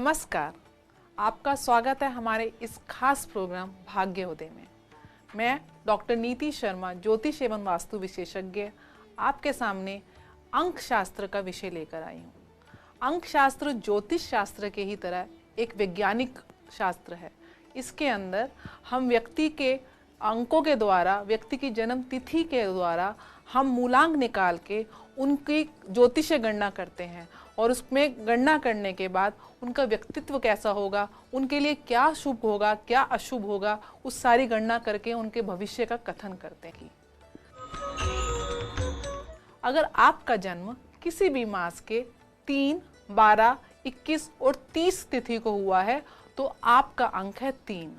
नमस्कार, आपका स्वागत है हमारे इस खास प्रोग्राम भाग्योदय में। मैं डॉक्टर नीति शर्मा, ज्योतिष एवं वास्तु विशेषज्ञ, आपके सामने अंक शास्त्र का विषय लेकर आई हूँ। अंक शास्त्र ज्योतिष शास्त्र के ही तरह एक वैज्ञानिक शास्त्र है। इसके अंदर हम व्यक्ति के अंकों के द्वारा, व्यक्ति की जन्म तिथि के द्वारा हम मूलांक निकाल के उनकी ज्योतिषीय गणना करते हैं और उसमें गणना करने के बाद उनका व्यक्तित्व कैसा होगा, उनके लिए क्या शुभ होगा, क्या अशुभ होगा, उस सारी गणना करके उनके भविष्य का कथन करते हैं। अगर आपका जन्म किसी भी मास के 3, 12, 21 और 30 तिथि को हुआ है तो आपका अंक है 3।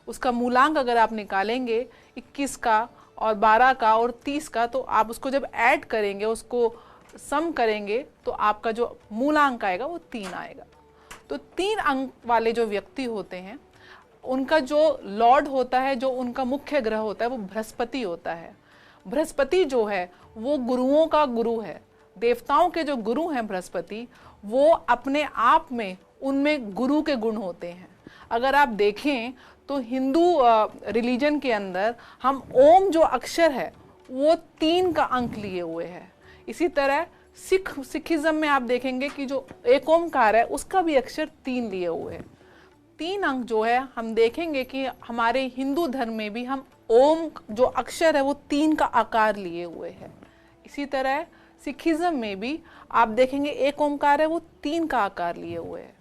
उसका मूलांक अगर आप निकालेंगे 21 का और 12 का और 30 का, तो आप उसको जब ऐड करेंगे, उसको सम करेंगे, तो आपका जो मूलांक आएगा वो 3 आएगा। तो 3 अंक वाले जो व्यक्ति होते हैं उनका जो लॉर्ड होता है, जो उनका मुख्य ग्रह होता है, वो बृहस्पति होता है। बृहस्पति जो है वो गुरुओं का गुरु है। देवताओं के जो गुरु हैं बृहस्पति, वो अपने आप में उनमें गुरु के गुण होते हैं। अगर आप देखें तो हिंदू रिलीजन के अंदर हम ओम जो अक्षर है वो 3 का अंक लिए हुए है। इसी तरह सिखिज्म में आप देखेंगे कि जो एक ओमकार है उसका भी अक्षर 3 लिए हुए हैं। 3 अंक जो है हम देखेंगे कि हमारे हिंदू धर्म में भी हम ओम जो अक्षर है वो 3 का आकार लिए हुए हैं। इसी तरह सिखिज्म में भी आप देखेंगे एक ओमकार है वो 3 का आकार लिए हुए है।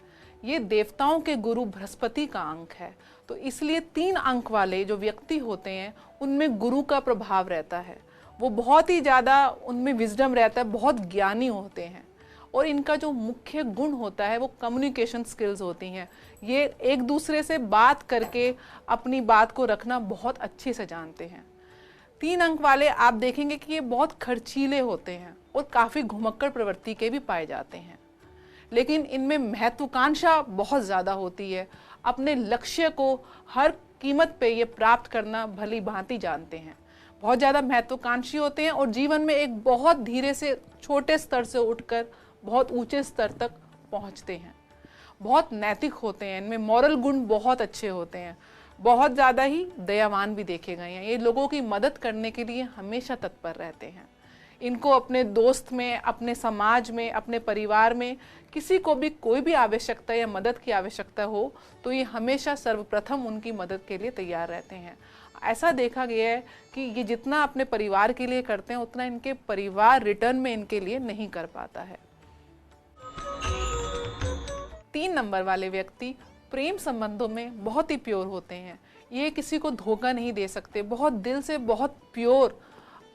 ये देवताओं के गुरु बृहस्पति का अंक है। तो इसलिए 3 अंक वाले जो व्यक्ति होते हैं उनमें गुरु का प्रभाव रहता है। वो बहुत ही ज़्यादा उनमें विजडम रहता है, बहुत ज्ञानी होते हैं। और इनका जो मुख्य गुण होता है वो कम्युनिकेशन स्किल्स होती हैं। ये एक दूसरे से बात करके अपनी बात को रखना बहुत अच्छे से जानते हैं। 3 अंक वाले आप देखेंगे कि ये बहुत खर्चीले होते हैं और काफ़ी घुमक्कड़ प्रवृत्ति के भी पाए जाते हैं। लेकिन इनमें महत्वाकांक्षा बहुत ज़्यादा होती है। अपने लक्ष्य को हर कीमत पे ये प्राप्त करना भली भांति जानते हैं। बहुत ज़्यादा महत्वाकांक्षी होते हैं और जीवन में एक बहुत धीरे से छोटे स्तर से उठकर बहुत ऊंचे स्तर तक पहुंचते हैं। बहुत नैतिक होते हैं, इनमें मॉरल गुण बहुत अच्छे होते हैं। बहुत ज़्यादा ही दयावान भी देखे गए हैं। ये लोगों की मदद करने के लिए हमेशा तत्पर रहते हैं। इनको अपने दोस्त में, अपने समाज में, अपने परिवार में किसी को भी कोई भी आवश्यकता या मदद की आवश्यकता हो तो ये हमेशा सर्वप्रथम उनकी मदद के लिए तैयार रहते हैं। ऐसा देखा गया है कि ये जितना अपने परिवार के लिए करते हैं उतना इनके परिवार रिटर्न में इनके लिए नहीं कर पाता है। 3 नंबर वाले व्यक्ति प्रेम संबंधों में बहुत ही प्योर होते हैं। ये किसी को धोखा नहीं दे सकते। बहुत दिल से, बहुत प्योर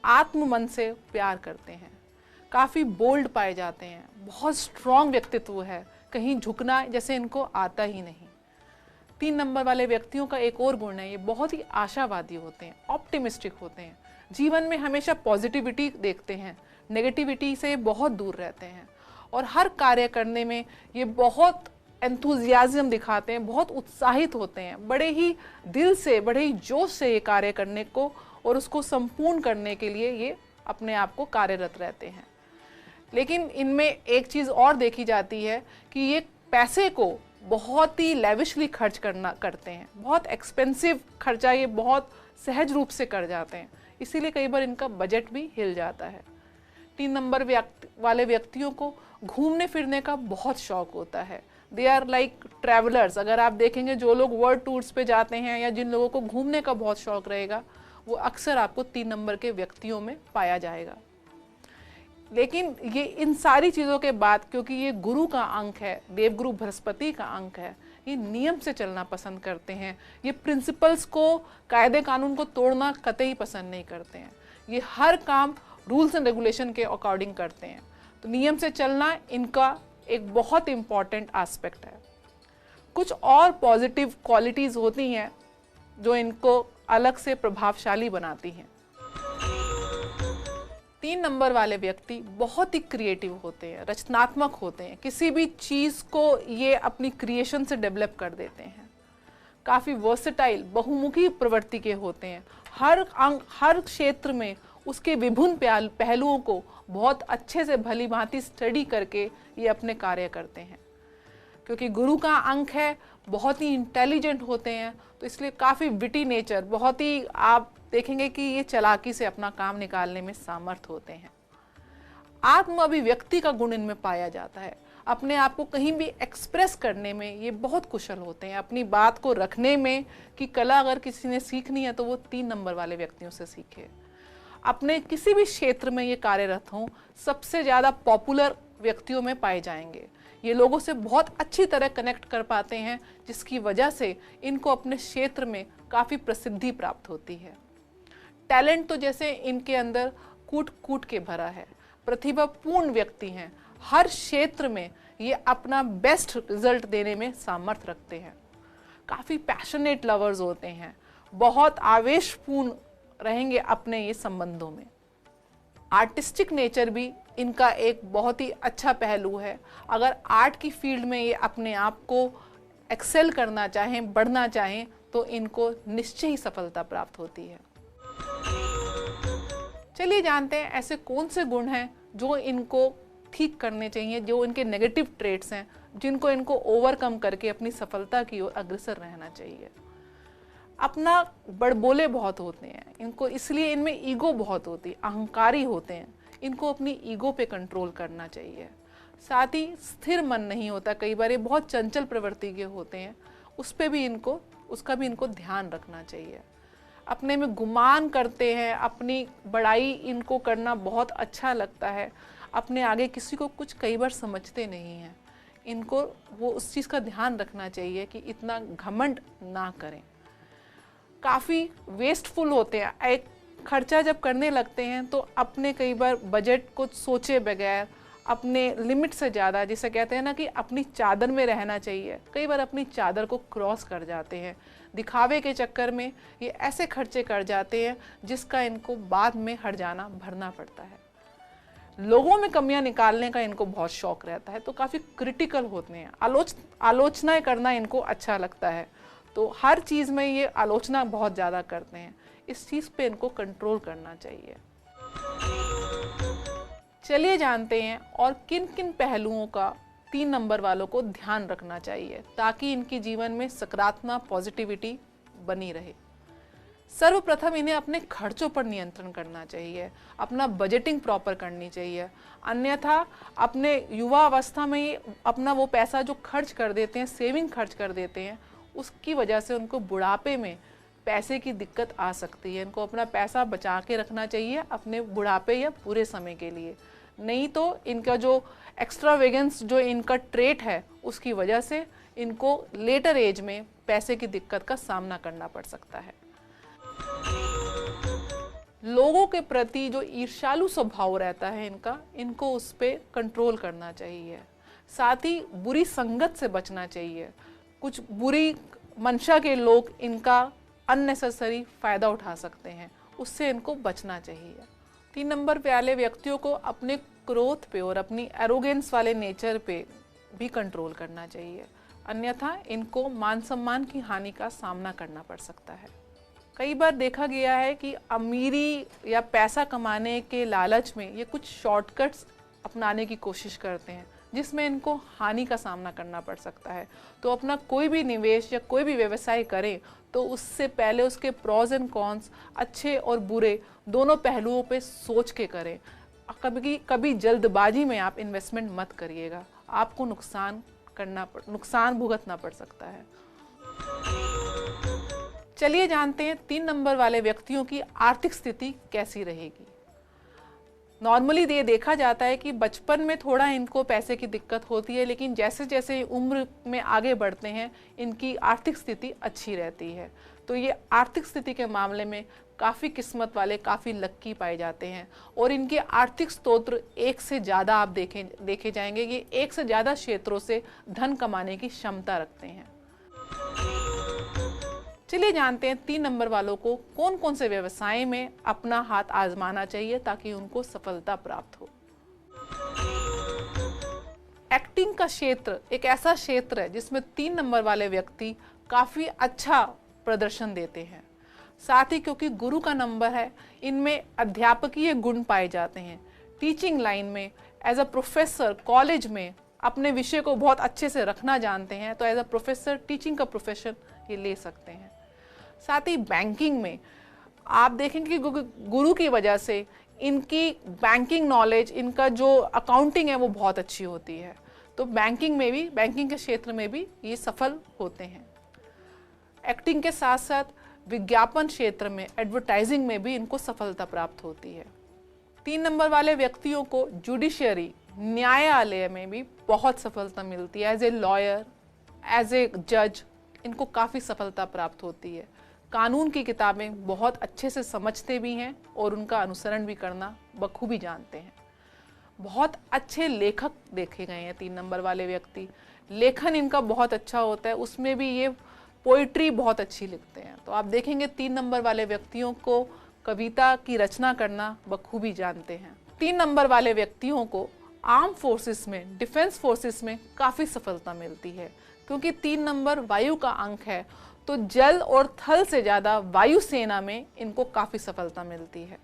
आत्म मन से प्यार करते हैं। काफ़ी बोल्ड पाए जाते हैं। बहुत स्ट्रॉन्ग व्यक्तित्व है। कहीं झुकना जैसे इनको आता ही नहीं। 3 नंबर वाले व्यक्तियों का एक और गुण है, ये बहुत ही आशावादी होते हैं, ऑप्टिमिस्टिक होते हैं। जीवन में हमेशा पॉजिटिविटी देखते हैं, नेगेटिविटी से बहुत दूर रहते हैं। और हर कार्य करने में ये बहुत एंथुजियाज्म दिखाते हैं, बहुत उत्साहित होते हैं। बड़े ही दिल से, बड़े ही जोश से ये कार्य करने को और उसको संपूर्ण करने के लिए ये अपने आप को कार्यरत रहते हैं। लेकिन इनमें एक चीज़ और देखी जाती है कि ये पैसे को बहुत ही लेविशली खर्च करते हैं। बहुत एक्सपेंसिव खर्चा ये बहुत सहज रूप से कर जाते हैं। इसीलिए कई बार इनका बजट भी हिल जाता है। 3 नंबर वाले व्यक्तियों को घूमने फिरने का बहुत शौक होता है। They are like travellers. अगर आप देखेंगे जो लोग वर्ल्ड टूर्स पे जाते हैं या जिन लोगों को घूमने का बहुत शौक रहेगा वो अक्सर आपको 3 नंबर के व्यक्तियों में पाया जाएगा। लेकिन ये इन सारी चीज़ों के बाद, क्योंकि ये गुरु का अंक है, देवगुरु बृहस्पति का अंक है, ये नियम से चलना पसंद करते हैं। ये प्रिंसिपल्स को, कायदे कानून को तोड़ना कतई पसंद नहीं करते हैं। ये हर काम रूल्स एंड रेगुलेशन के अकॉर्डिंग करते हैं। तो नियम से चलना इनका एक बहुत इम्पॉर्टेंट एस्पेक्ट है। कुछ और पॉजिटिव क्वालिटीज़ होती हैं जो इनको अलग से प्रभावशाली बनाती हैं। 3 नंबर वाले व्यक्ति बहुत ही क्रिएटिव होते हैं, रचनात्मक होते हैं। किसी भी चीज़ को ये अपनी क्रिएशन से डेवलप कर देते हैं। काफ़ी वर्सेटाइल, बहुमुखी प्रवृत्ति के होते हैं। हर क्षेत्र में उसके विभिन्न पहलुओं को बहुत अच्छे से भली भांति स्टडी करके ये अपने कार्य करते हैं। क्योंकि गुरु का अंक है, बहुत ही इंटेलिजेंट होते हैं, तो इसलिए काफ़ी विटी नेचर, बहुत ही आप देखेंगे कि ये चालाकी से अपना काम निकालने में सामर्थ होते हैं। आत्म अभिव्यक्ति का गुण इनमें पाया जाता है, अपने आप को कहीं भी एक्सप्रेस करने में ये बहुत कुशल होते हैं, अपनी बात को रखने में कि कला अगर किसी ने सीखनी है तो वो 3 नंबर वाले व्यक्तियों से सीखे। अपने किसी भी क्षेत्र में ये कार्यरत हों, सबसे ज़्यादा पॉपुलर व्यक्तियों में पाए जाएंगे। ये लोगों से बहुत अच्छी तरह कनेक्ट कर पाते हैं, जिसकी वजह से इनको अपने क्षेत्र में काफ़ी प्रसिद्धि प्राप्त होती है। टैलेंट तो जैसे इनके अंदर कूट कूट के भरा है, प्रतिभापूर्ण व्यक्ति हैं, हर क्षेत्र में ये अपना बेस्ट रिजल्ट देने में सामर्थ्य रखते हैं। काफ़ी पैशनेट लवर्स होते हैं, बहुत आवेशपूर्ण रहेंगे अपने ये संबंधों में। आर्टिस्टिक नेचर भी इनका एक बहुत ही अच्छा पहलू है। अगर आर्ट की फील्ड में ये अपने आप को एक्सेल करना चाहें, बढ़ना चाहें, तो इनको निश्चय ही सफलता प्राप्त होती है। चलिए जानते हैं ऐसे कौन से गुण हैं जो इनको ठीक करने चाहिए, जो इनके नेगेटिव ट्रेट्स हैं, जिनको इनको ओवरकम करके अपनी सफलता की ओर अग्रसर रहना चाहिए। अपना बड़बोले बहुत होते हैं इनको, इसलिए इनमें ईगो बहुत होती है, अहंकारी होते हैं, इनको अपनी ईगो पे कंट्रोल करना चाहिए। साथ ही स्थिर मन नहीं होता, कई बार ये बहुत चंचल प्रवृत्ति के होते हैं, उसका भी इनको ध्यान रखना चाहिए। अपने में गुमान करते हैं, अपनी बड़ाई इनको करना बहुत अच्छा लगता है, अपने आगे किसी को कुछ कई बार समझते नहीं हैं। इनको वो उस चीज़ का ध्यान रखना चाहिए कि इतना घमंड ना करें। काफ़ी वेस्टफुल होते हैं, एक खर्चा जब करने लगते हैं तो अपने कई बार बजट को सोचे बगैर अपने लिमिट से ज़्यादा, जिसे कहते हैं ना कि अपनी चादर में रहना चाहिए, कई बार अपनी चादर को क्रॉस कर जाते हैं। दिखावे के चक्कर में ये ऐसे खर्चे कर जाते हैं जिसका इनको बाद में हर्जाना भरना पड़ता है। लोगों में कमियां निकालने का इनको बहुत शौक रहता है, तो काफ़ी क्रिटिकल होते हैं, आलोचनाएं करना इनको अच्छा लगता है, तो हर चीज़ में ये आलोचना बहुत ज़्यादा करते हैं। इस चीज़ पे इनको कंट्रोल करना चाहिए। चलिए जानते हैं और किन किन पहलुओं का 3 नंबर वालों को ध्यान रखना चाहिए ताकि इनके जीवन में सकारात्मक पॉजिटिविटी बनी रहे। सर्वप्रथम इन्हें अपने खर्चों पर नियंत्रण करना चाहिए, अपना बजटिंग प्रॉपर करनी चाहिए, अन्यथा अपने युवा अवस्था में ही अपना वो पैसा जो खर्च कर देते हैं, सेविंग खर्च कर देते हैं, उसकी वजह से उनको बुढ़ापे में पैसे की दिक्कत आ सकती है। इनको अपना पैसा बचा के रखना चाहिए अपने बुढ़ापे या पूरे समय के लिए, नहीं तो इनका जो एक्स्ट्रावेगेंस जो इनका ट्रेट है उसकी वजह से इनको लेटर एज में पैसे की दिक्कत का सामना करना पड़ सकता है। लोगों के प्रति जो ईर्ष्यालु स्वभाव रहता है इनको उस पर कंट्रोल करना चाहिए। साथ ही बुरी संगत से बचना चाहिए, कुछ बुरी मंशा के लोग इनका अननेसेसरी फायदा उठा सकते हैं, उससे इनको बचना चाहिए। 3 नंबर वाले व्यक्तियों को अपने क्रोध पे और अपनी एरोगेंस वाले नेचर पे भी कंट्रोल करना चाहिए, अन्यथा इनको मान सम्मान की हानि का सामना करना पड़ सकता है। कई बार देखा गया है कि अमीरी या पैसा कमाने के लालच में ये कुछ शॉर्टकट्स अपनाने की कोशिश करते हैं, जिसमें इनको हानि का सामना करना पड़ सकता है। तो अपना कोई भी निवेश या कोई भी व्यवसाय करें तो उससे पहले उसके प्रॉज एंड कॉन्स, अच्छे और बुरे दोनों पहलुओं पे सोच के करें। कभी जल्दबाजी में आप इन्वेस्टमेंट मत करिएगा, आपको नुकसान भुगतना पड़ सकता है। चलिए जानते हैं 3 नंबर वाले व्यक्तियों की आर्थिक स्थिति कैसी रहेगी। नॉर्मली ये देखा जाता है कि बचपन में थोड़ा इनको पैसे की दिक्कत होती है, लेकिन जैसे जैसे उम्र में आगे बढ़ते हैं इनकी आर्थिक स्थिति अच्छी रहती है। तो ये आर्थिक स्थिति के मामले में काफ़ी किस्मत वाले, काफ़ी लक्की पाए जाते हैं और इनके आर्थिक स्रोत एक से ज़्यादा आप देखे जाएंगे, ये एक से ज़्यादा क्षेत्रों से धन कमाने की क्षमता रखते हैं। चलिए जानते हैं 3 नंबर वालों को कौन कौन से व्यवसाय में अपना हाथ आजमाना चाहिए ताकि उनको सफलता प्राप्त हो। एक्टिंग का क्षेत्र एक ऐसा क्षेत्र है जिसमें 3 नंबर वाले व्यक्ति काफ़ी अच्छा प्रदर्शन देते हैं। साथ ही क्योंकि गुरु का नंबर है, इनमें अध्यापकीय गुण पाए जाते हैं। टीचिंग लाइन में एज अ प्रोफेसर कॉलेज में अपने विषय को बहुत अच्छे से रखना जानते हैं तो एज अ प्रोफेसर टीचिंग का प्रोफेशन ये ले सकते हैं। साथ ही बैंकिंग में आप देखेंगे कि गुरु की वजह से इनकी बैंकिंग नॉलेज, इनका जो अकाउंटिंग है वो बहुत अच्छी होती है, तो बैंकिंग में भी, बैंकिंग के क्षेत्र में भी ये सफल होते हैं। एक्टिंग के साथ साथ विज्ञापन क्षेत्र में, एडवर्टाइजिंग में भी इनको सफलता प्राप्त होती है। 3 नंबर वाले व्यक्तियों को जुडिशियरी, न्यायालय में भी बहुत सफलता मिलती है। As a lawyer, as a जज इनको काफ़ी सफलता प्राप्त होती है। कानून की किताबें बहुत अच्छे से समझते भी हैं और उनका अनुसरण भी करना बखूबी जानते हैं। बहुत अच्छे लेखक देखे गए हैं 3 नंबर वाले व्यक्ति। लेखन इनका बहुत अच्छा होता है, उसमें भी ये पोइट्री बहुत अच्छी लिखते हैं। तो आप देखेंगे 3 नंबर वाले व्यक्तियों को कविता की रचना करना बखूबी जानते हैं। 3 नंबर वाले व्यक्तियों को आर्म फोर्सेस में, डिफेंस फोर्सेस में काफ़ी सफलता मिलती है, क्योंकि 3 नंबर वायु का अंक है, तो जल और थल से ज़्यादा वायुसेना में इनको काफ़ी सफलता मिलती है।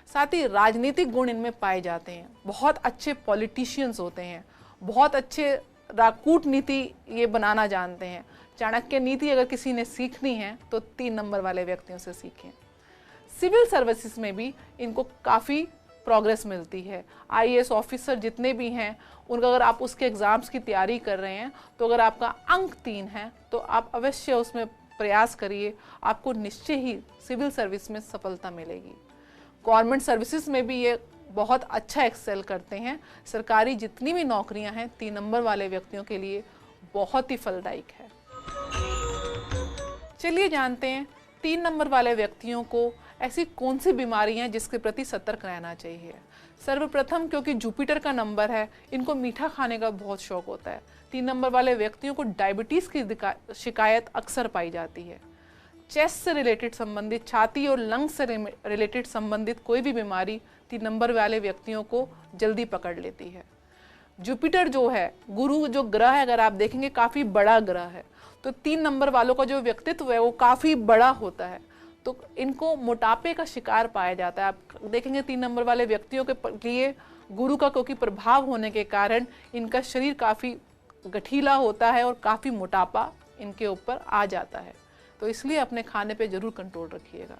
साथ ही राजनीतिक गुण इनमें पाए जाते हैं, बहुत अच्छे पॉलिटिशियंस होते हैं, बहुत अच्छे कूटनीति ये बनाना जानते हैं। चाणक्य नीति अगर किसी ने सीखनी है तो 3 नंबर वाले व्यक्तियों से सीखें। सिविल सर्विसेज में भी इनको काफ़ी प्रोग्रेस मिलती है। आईएएस ऑफिसर जितने भी हैं उनका, अगर आप उसके एग्ज़ाम्स की तैयारी कर रहे हैं तो अगर आपका अंक 3 है तो आप अवश्य उसमें प्रयास करिए, आपको निश्चय ही सिविल सर्विस में सफलता मिलेगी। गवर्नमेंट सर्विसेज में भी ये बहुत अच्छा एक्सेल करते हैं। सरकारी जितनी भी नौकरियां हैं 3 नंबर वाले व्यक्तियों के लिए बहुत ही फलदायक है। चलिए जानते हैं 3 नंबर वाले व्यक्तियों को ऐसी कौन सी बीमारियां हैं जिसके प्रति सतर्क रहना चाहिए। सर्वप्रथम, क्योंकि जुपिटर का नंबर है, इनको मीठा खाने का बहुत शौक होता है। 3 नंबर वाले व्यक्तियों को डायबिटीज़ की शिकायत अक्सर पाई जाती है। चेस्ट से रिलेटेड संबंधित, छाती और लंग से रिलेटेड संबंधित कोई भी बीमारी 3 नंबर वाले व्यक्तियों को जल्दी पकड़ लेती है। जुपिटर जो है, गुरु जो ग्रह है, अगर आप देखेंगे काफ़ी बड़ा ग्रह है, तो 3 नंबर वालों का जो व्यक्तित्व है वो काफ़ी बड़ा होता है, तो इनको मोटापे का शिकार पाया जाता है। आप देखेंगे 3 नंबर वाले व्यक्तियों के लिए गुरु का क्योंकि प्रभाव होने के कारण इनका शरीर काफ़ी गठीला होता है और काफ़ी मोटापा इनके ऊपर आ जाता है, तो इसलिए अपने खाने पे ज़रूर कंट्रोल रखिएगा।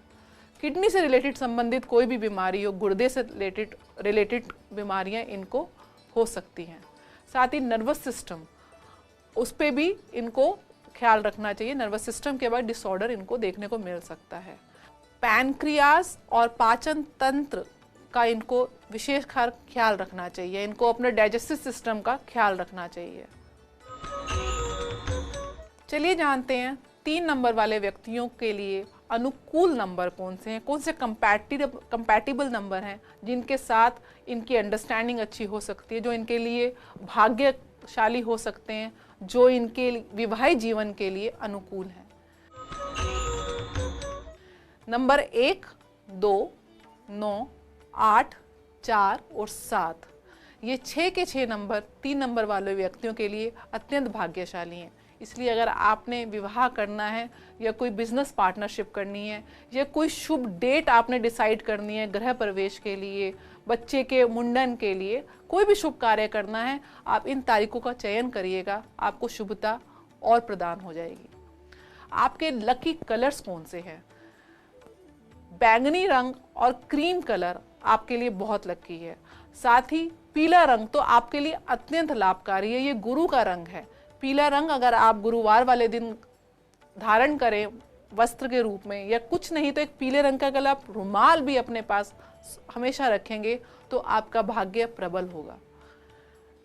किडनी से रिलेटेड संबंधित कोई भी बीमारी हो, गुर्दे से रिलेटेड बीमारियां इनको हो सकती हैं। साथ ही नर्वस सिस्टम, उस पर भी इनको ख्याल रखना चाहिए। नर्वस सिस्टम के बाद डिसऑर्डर इनको देखने को मिल सकता है। पैनक्रियास और पाचन तंत्र का इनको विशेष ख्याल रखना चाहिए। इनको अपने डाइजेस्टिव सिस्टम का ख्याल रखना चाहिए। चलिए जानते हैं 3 नंबर वाले व्यक्तियों के लिए अनुकूल नंबर कौन से हैं, कौन से कंपैटिबल नंबर हैं जिनके साथ इनकी अंडरस्टैंडिंग अच्छी हो सकती है, जो इनके लिए भाग्यशाली हो सकते हैं, जो इनके विवाहित जीवन के लिए अनुकूल हैं। नंबर 1, 2, 9, 8, 4 और 7, ये 6 के 6 नंबर 3 नंबर वाले व्यक्तियों के लिए अत्यंत भाग्यशाली हैं। इसलिए अगर आपने विवाह करना है या कोई बिजनेस पार्टनरशिप करनी है या कोई शुभ डेट आपने डिसाइड करनी है गृह प्रवेश के लिए, बच्चे के मुंडन के लिए, कोई भी शुभ कार्य करना है, आप इन तारीखों का चयन करिएगा, आपको शुभता और प्रदान हो जाएगी। आपके लकी कलर्स कौन से हैं? बैंगनी रंग और क्रीम कलर आपके लिए बहुत लकी है। साथ ही पीला रंग तो आपके लिए अत्यंत लाभकारी है, ये गुरु का रंग है। पीला रंग अगर आप गुरुवार वाले दिन धारण करें वस्त्र के रूप में, या कुछ नहीं तो एक पीले रंग का अगर आप रुमाल भी अपने पास हमेशा रखेंगे तो आपका भाग्य प्रबल होगा।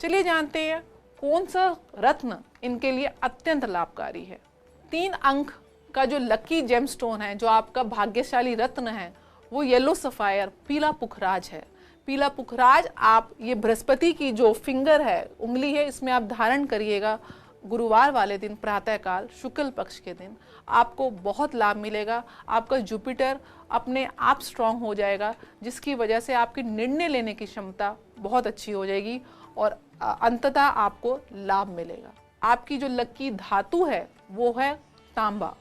चलिए जानते हैं कौन सा रत्न इनके लिए अत्यंत लाभकारी है। 3 अंक का जो लकी जेमस्टोन है, जो आपका भाग्यशाली रत्न है, वो येलो सफायर, पीला पुखराज है। पीला पुखराज आप ये बृहस्पति की जो फिंगर है, उंगली है, इसमें आप धारण करिएगा गुरुवार वाले दिन प्रातःकाल शुक्ल पक्ष के दिन, आपको बहुत लाभ मिलेगा। आपका जुपिटर अपने आप स्ट्रांग हो जाएगा, जिसकी वजह से आपकी निर्णय लेने की क्षमता बहुत अच्छी हो जाएगी और अंततः आपको लाभ मिलेगा। आपकी जो लकी धातु है वो है तांबा।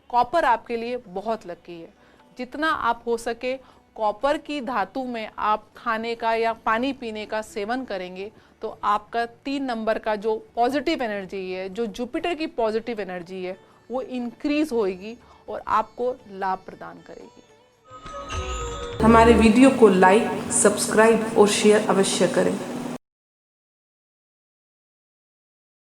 कॉपर आपके लिए बहुत लकी है। जितना आप हो सके कॉपर की धातु में आप खाने का या पानी पीने का सेवन करेंगे तो आपका 3 नंबर का जो पॉजिटिव एनर्जी है, जो जुपिटर की पॉजिटिव एनर्जी है, वो इंक्रीज होएगी और आपको लाभ प्रदान करेगी। हमारे वीडियो को लाइक, सब्सक्राइब और शेयर अवश्य करें।